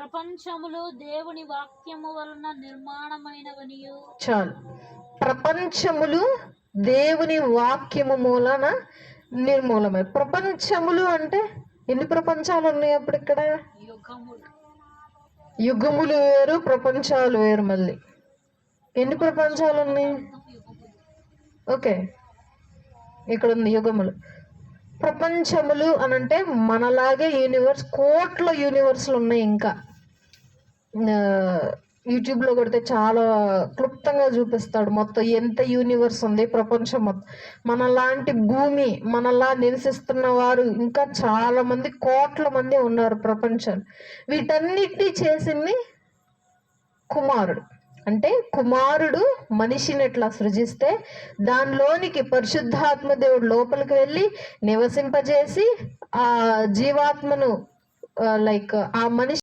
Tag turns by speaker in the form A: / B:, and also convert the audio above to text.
A: ప్రపంచములు దేవుని వాక్యము వలన నిర్మాణమైనవనియు.
B: చాలు. ప్రపంచములు దేవుని వాక్యము మూలన నిర్మూలమై. ప్రపంచములు అంటే ఎన్ని ప్రపంచాలు ఉన్నాయి అప్పుడు ఇక్కడ?
A: యుగములు.
B: యుగములు వేరు, ప్రపంచాలు వేరు. మళ్ళీ ఎన్ని ప్రపంచాలు ఉన్నాయి? ఓకే, ఇక్కడ ఉంది యుగములు. ప్రపంచములు అనంటే మనలాగే యూనివర్స్, కోట్ల యూనివర్స్లు ఉన్నాయి. ఇంకా యూట్యూబ్లో కొడితే చాలా క్లుప్తంగా చూపిస్తాడు మొత్తం ఎంత యూనివర్స్ ఉంది, ప్రపంచం మొత్తం. మనలాంటి భూమి, మనలా నివసిస్తున్న వారు ఇంకా చాలా మంది, కోట్ల మంది ఉన్నారు ప్రపంచం. వీటన్నిటినీ చేసింది కుమారుడు. అంటే కుమారుడు మనిషిని ఎట్లా సృజిస్తే దానిలోనికి పరిశుద్ధాత్మ దేవుడు లోపలికి వెళ్ళి నివసింపజేసి ఆ జీవాత్మను ఆ మనిషి